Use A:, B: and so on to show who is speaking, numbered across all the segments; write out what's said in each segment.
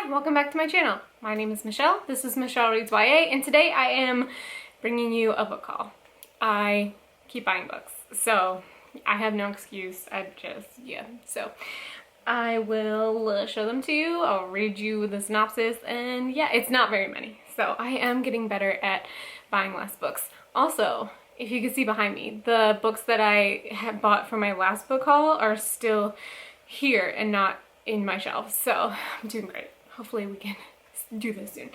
A: Hi, welcome back to my channel. My name is Michelle. This is Michelle Reads YA, and today I am bringing you a book haul. I keep buying books, so I have no excuse. So I will show them to you. I'll read you the synopsis, and yeah, it's not very many. So I am getting better at buying less books. Also, if you can see behind me, the books that I had bought for my last book haul are still here and not in my shelves, so I'm doing great. Hopefully we can do this soon.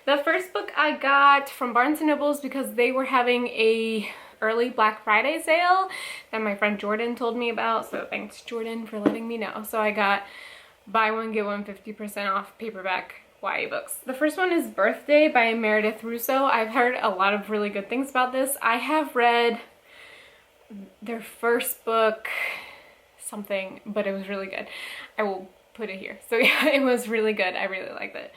A: The first book I got from Barnes & Nobles because they were having a early Black Friday sale that my friend Jordan told me about, so thanks Jordan for letting me know. So I got buy one get one 50% off paperback YA books. The first one is Birthday by Meredith Russo. I've heard a lot of really good things about this. I have read their first book, something, but it was really good. I will put it here. So yeah, it was really good. I really liked it.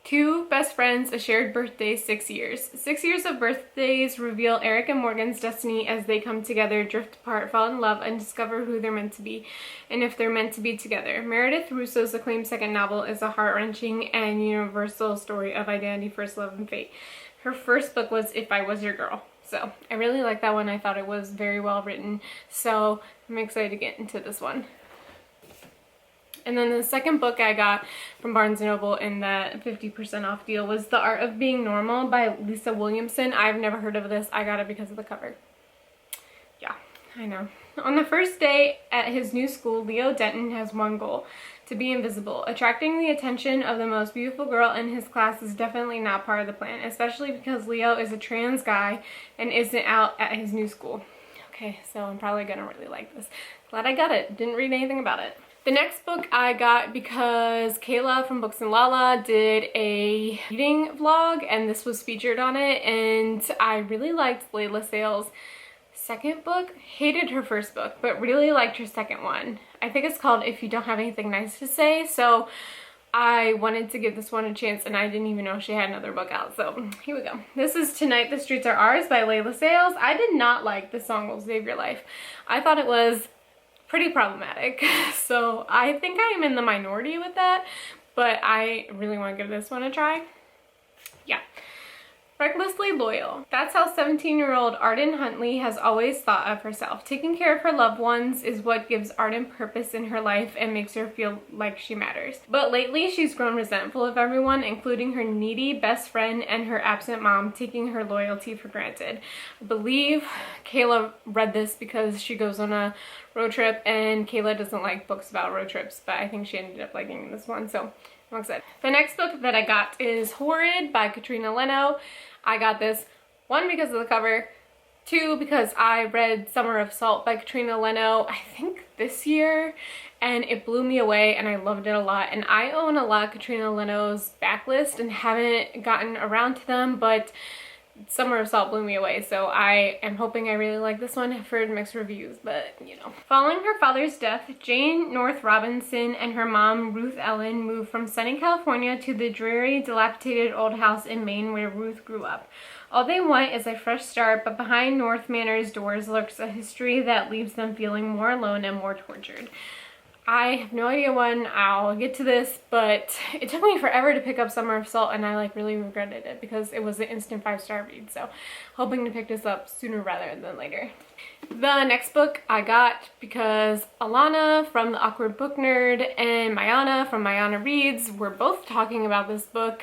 A: Two best friends, a shared birthday, 6 years. 6 years of birthdays reveal Eric and Morgan's destiny as they come together, drift apart, fall in love, and discover who they're meant to be, and if they're meant to be together. Meredith Russo's acclaimed second novel is a heart-wrenching and universal story of identity, first love, and fate. Her first book was If I Was Your Girl. So I really liked that one. I thought it was very well written. So I'm excited to get into this one. And then the second book I got from Barnes & Noble in that 50% off deal was The Art of Being Normal by Lisa Williamson. I've never heard of this. I got it because of the cover. Yeah, I know. On the first day at his new school, Leo Denton has one goal: to be invisible. Attracting the attention of the most beautiful girl in his class is definitely not part of the plan, especially because Leo is a trans guy and isn't out at his new school. Okay, so I'm probably gonna really like this. Glad I got it. Didn't read anything about it. The next book I got because Kayla from Books and Lala did a reading vlog and this was featured on it, and I really liked Layla Sales' second book. Hated her first book, but really liked her second one. I think it's called If You Don't Have Anything Nice to Say, so I wanted to give this one a chance, and I didn't even know she had another book out, so here we go. This is Tonight the Streets Are Ours by Layla Sales. I did not like The Song Will Save Your Life. I thought it was pretty problematic, so I think I am in the minority with that, but I really want to give this one a try. Yeah. Recklessly Loyal. That's how 17-year-old Arden Huntley has always thought of herself. Taking care of her loved ones is what gives Arden purpose in her life and makes her feel like she matters. But lately she's grown resentful of everyone, including her needy best friend and her absent mom, taking her loyalty for granted. I believe Kayla read this because she goes on a road trip, and Kayla doesn't like books about road trips, but I think she ended up liking this one, so I'm excited. The next book that I got is Horrid by Katrina Leno. I got this, one, because of the cover, two, because I read Summer of Salt by Katrina Leno, I think this year, and it blew me away and I loved it a lot. And I own a lot of Katrina Leno's backlist and haven't gotten around to them, but Summer of Salt blew me away, so I am hoping I really like this one. I've heard mixed reviews, but you know. Following her father's death, Jane North Robinson and her mom, Ruth Ellen, moved from sunny California to the dreary, dilapidated old house in Maine where Ruth grew up. All they want is a fresh start, but behind North Manor's doors lurks a history that leaves them feeling more alone and more tortured. I have no idea when I'll get to this, but it took me forever to pick up Summer of Salt, and I really regretted it because it was an instant 5-star read, so hoping to pick this up sooner rather than later. The next book I got because Alana from The Awkward Book Nerd and Mayana from Mayana Reads were both talking about this book,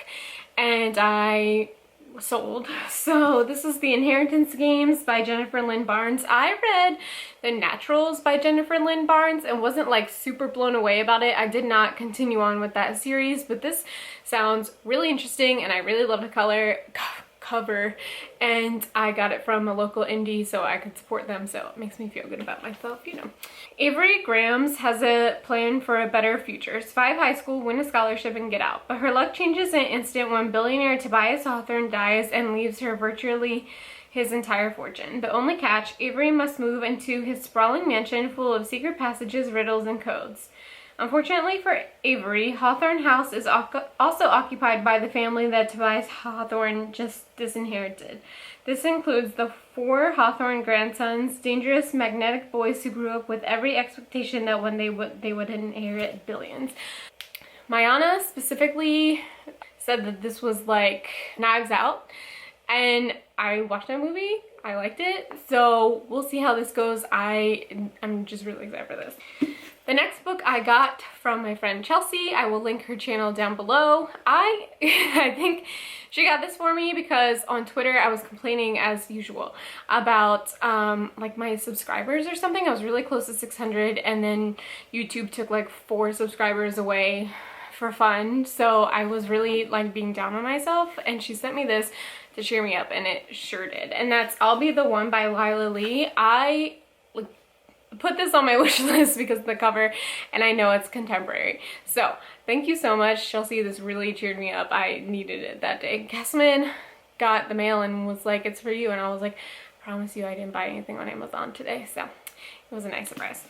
A: and I sold. So this is The Inheritance Games by Jennifer Lynn Barnes. I read The Naturals by Jennifer Lynn Barnes and wasn't like super blown away about it. I did not continue on with that series, but this sounds really interesting and I really love the cover, and I got it from a local indie so I could support them, so it makes me feel good about myself, you know. Avery Grams has a plan for a better future. Survive high school, win a scholarship, and get out. But her luck changes in an instant when billionaire Tobias Hawthorne dies and leaves her virtually his entire fortune. The only catch, Avery must move into his sprawling mansion full of secret passages, riddles, and codes. Unfortunately for Avery, Hawthorne House is also occupied by the family that Tobias Hawthorne just disinherited. This includes the 4 Hawthorne grandsons, dangerous, magnetic boys who grew up with every expectation that one day they would inherit billions. Mayana specifically said that this was like Knives Out, and I watched that movie. I liked it, so we'll see how this goes. I'm just really excited for this. The next book I got from my friend Chelsea. I will link her channel down below. I think she got this for me because on Twitter I was complaining as usual about like my subscribers or something. I was really close to 600, and then YouTube took like 4 subscribers away for fun, so I was really like being down on myself, and she sent me this to cheer me up, and it sure did. And that's I'll Be the One by Lila Lee. I like put this on my wish list because of the cover, and I know it's contemporary. So thank you so much, Chelsea. This really cheered me up. I needed it that day. Guessman got the mail and was like, it's for you, and I was like, promise you I didn't buy anything on Amazon today. So it was a nice surprise.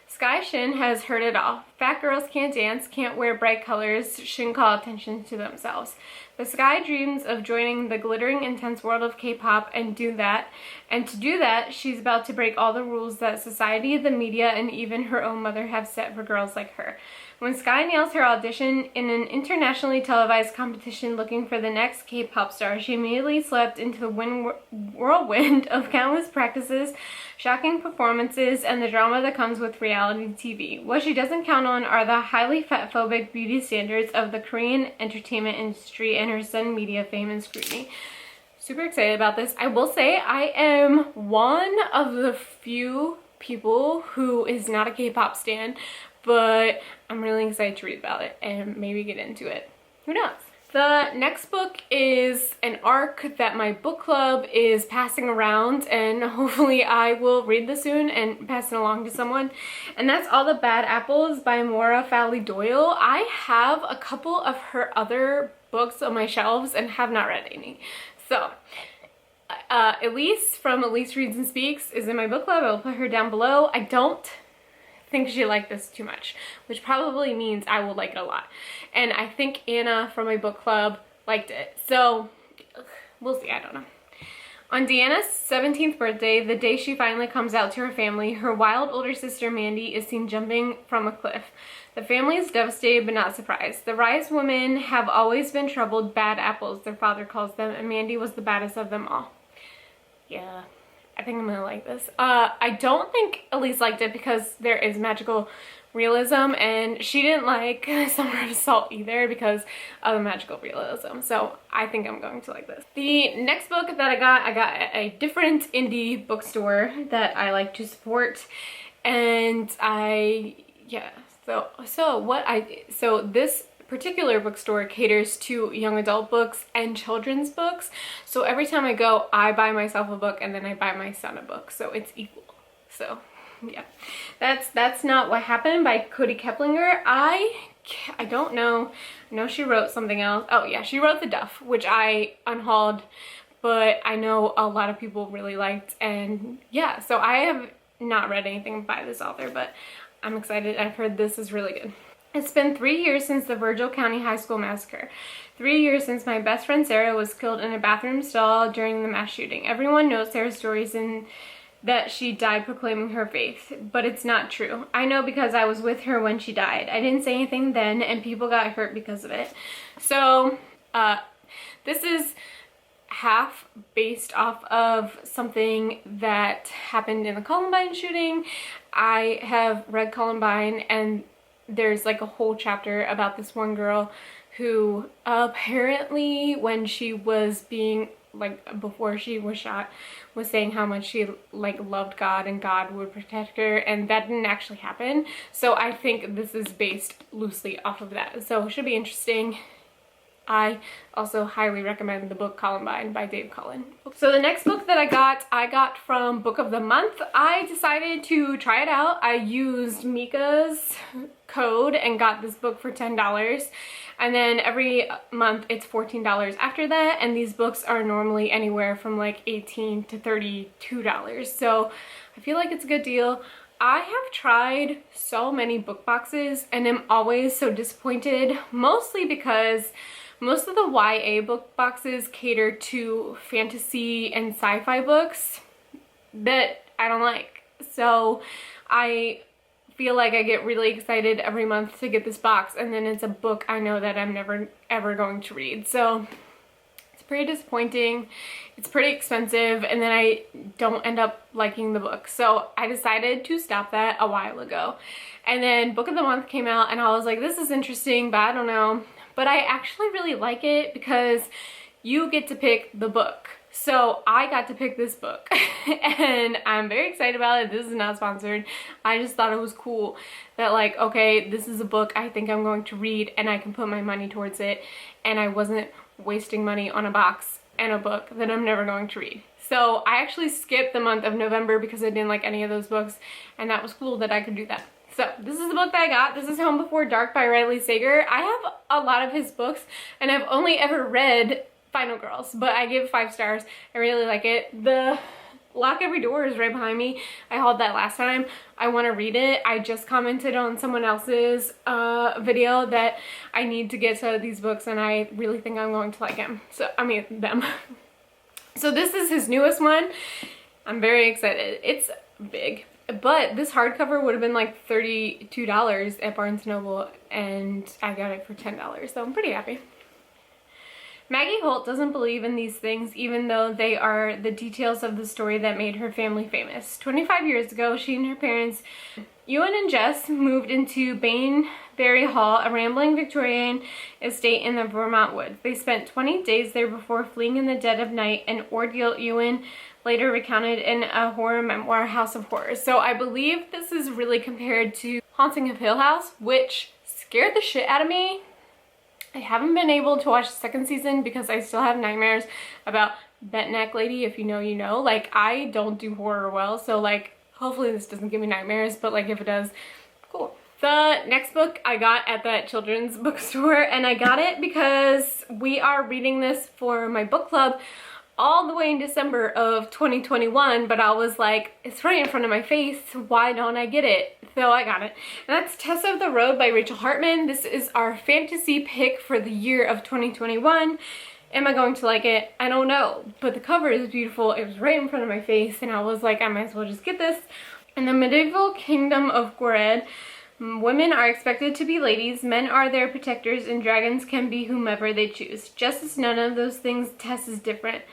A: Sky Shin has heard it all. Fat girls can't dance, can't wear bright colors, shouldn't call attention to themselves. But Sky dreams of joining the glittering, intense world of K-pop and to do that, she's about to break all the rules that society, the media, and even her own mother have set for girls like her. When Sky nails her audition in an internationally televised competition looking for the next K-pop star, she immediately swept into the whirlwind of countless practices, shocking performances, and the drama that comes with reality TV. What she doesn't count on are the highly fatphobic beauty standards of the Korean entertainment industry and her sudden media fame and scrutiny. Super excited about this. I will say I am one of the few people who is not a K-pop stan, but I'm really excited to read about it and maybe get into it. Who knows? The next book is an arc that my book club is passing around, and hopefully I will read this soon and pass it along to someone. And that's All the Bad Apples by Maura Fowley Doyle. I have a couple of her other books on my shelves and have not read any. So Elise from Elise Reads and Speaks is in my book club. I will put her down below. I don't think she liked this too much, which probably means I will like it a lot. And I think Anna from my book club liked it, so we'll see. I don't know. On Deanna's 17th birthday, the day she finally comes out to her family, her wild older sister Mandy is seen jumping from a cliff. The family is devastated but not surprised. The Rise women have always been troubled bad apples, their father calls them, and Mandy was the baddest of them all. Yeah, I think I'm gonna like this. I don't think Elise liked it because there is magical realism, and she didn't like Summer of Salt either because of the magical realism. So I think I'm going to like this. The next book that I got at a different indie bookstore that I like to support, and so this particular bookstore caters to young adult books and children's books. So every time I go, I buy myself a book and then I buy my son a book. So it's equal. So yeah, that's Not What Happened by Cody Keplinger. I don't know. I know she wrote something else. Oh yeah, she wrote The Duff, which I unhauled, but I know a lot of people really liked. And yeah, so I have not read anything by this author, but I'm excited. I've heard this is really good. It's been 3 years since the Virgil County High School massacre. 3 years since my best friend Sarah was killed in a bathroom stall during the mass shooting. Everyone knows Sarah's stories and that she died proclaiming her faith, but it's not true. I know because I was with her when she died. I didn't say anything then, and people got hurt because of it. So, this is half based off of something that happened in the Columbine shooting. I have read Columbine, and there's like a whole chapter about this one girl who apparently when she was being like before she was shot was saying how much she like loved God and God would protect her, and that didn't actually happen. So I think this is based loosely off of that, so it should be interesting. I also highly recommend the book Columbine by Dave Cullen. So the next book that I got from Book of the Month. I decided to try it out. I used Mika's code and got this book for $10. And then every month it's $14 after that. And these books are normally anywhere from like $18 to $32. So I feel like it's a good deal. I have tried so many book boxes and am always so disappointed, mostly because most of the YA book boxes cater to fantasy and sci-fi books that I don't like. So I feel like I get really excited every month to get this box, and then it's a book I know that I'm never ever going to read. So it's pretty disappointing. It's pretty expensive, and then I don't end up liking the book. So I decided to stop that a while ago. And then Book of the Month came out, and I was like, this is interesting, but I don't know. But I actually really like it because you get to pick the book. So I got to pick this book and I'm very excited about it. This is not sponsored. I just thought it was cool that, like, okay, this is a book I think I'm going to read and I can put my money towards it, and I wasn't wasting money on a box and a book that I'm never going to read. So I actually skipped the month of November because I didn't like any of those books, and that was cool that I could do that. So this is the book that I got. This is Home Before Dark by Riley Sager. I have a lot of his books and I've only ever read Final Girls, but I give 5 stars. I really like it. The Lock Every Door is right behind me. I hauled that last time. I want to read it. I just commented on someone else's video that I need to get to these books, and I really think I'm going to like them. So, I mean, them. So this is his newest one. I'm very excited. It's big, but this hardcover would have been like $32 at Barnes & Noble, and I got it for $10, so I'm pretty happy. Maggie Holt doesn't believe in these things, even though they are the details of the story that made her family famous. 25 years ago, she and her parents, Ewan and Jess, moved into Bainbury Hall, a rambling Victorian estate in the Vermont woods. They spent 20 days there before fleeing in the dead of night, an ordeal Ewan later recounted in a horror memoir, House of Horrors. So I believe this is really compared to Haunting of Hill House, which scared the shit out of me. I haven't been able to watch the second season because I still have nightmares about Bent Neck Lady. If you know, you know. Like, I don't do horror well, so like, hopefully this doesn't give me nightmares, but like if it does, cool. The next book I got at that children's bookstore, and I got it because we are reading this for my book club all the way in December of 2021, but I was like, it's right in front of my face, why don't I get it? So I got it. And that's Tess of the Road by Rachel Hartman. This is our fantasy pick for the year of 2021. Am I going to like it? I don't know, but the cover is beautiful. It was right in front of my face, and I was like, I might as well just get this. In the medieval kingdom of Gored, women are expected to be ladies, men are their protectors, and dragons can be whomever they choose. Just as none of those things, Tess is different.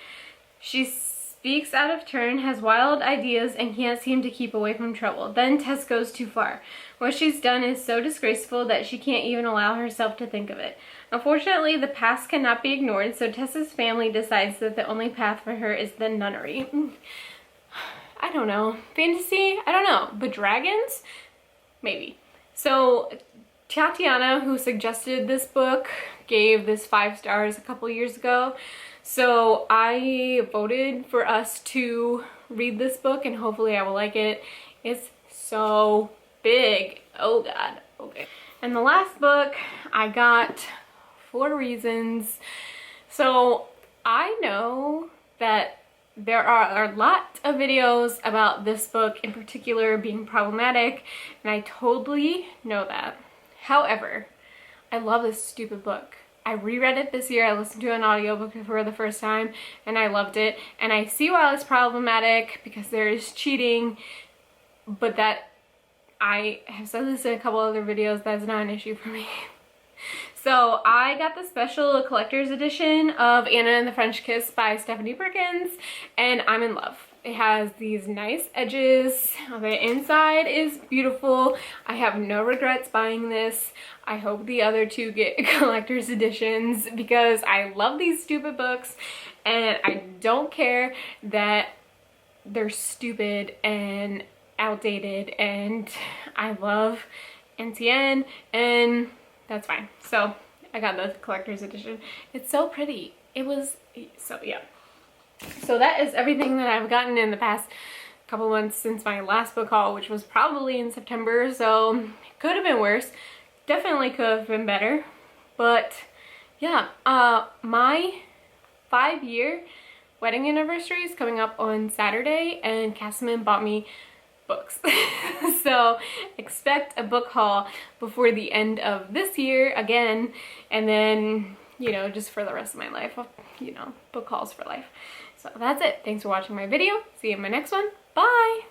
A: She speaks out of turn, has wild ideas, and can't seem to keep away from trouble. Then Tess goes too far. What she's done is so disgraceful that she can't even allow herself to think of it. Unfortunately, the past cannot be ignored, so Tess's family decides that the only path for her is the nunnery. I don't know. Fantasy? I don't know. But dragons? Maybe. So Tatiana, who suggested this book, gave this 5 stars a couple years ago. So I voted for us to read this book, and hopefully I will like it. It's so big. Oh God. Okay. And the last book I got for reasons. So I know that there are a lot of videos about this book in particular being problematic, and I totally know that. However, I love this stupid book. I reread it this year. I listened to an audiobook for the first time, and I loved it. And I see why it's problematic because there is cheating, but that, I have said this in a couple other videos, that's not an issue for me. So I got the special collector's edition of Anna and the French Kiss by Stephanie Perkins, and I'm in love. It has these nice edges. The inside is beautiful. I have no regrets buying this. I hope the other 2 get collector's editions because I love these stupid books, and I don't care that they're stupid and outdated, and I love NCN, and that's fine. So I got the collector's edition. It's so pretty. It was, so yeah. So that is everything that I've gotten in the past couple months since my last book haul, which was probably in September, so it could have been worse. Definitely could have been better. But yeah, my 5-year wedding anniversary is coming up on Saturday, and Castleman bought me books. So expect a book haul before the end of this year again, and then, you know, just for the rest of my life, you know, book hauls for life. So that's it. Thanks for watching my video. See you in my next one. Bye!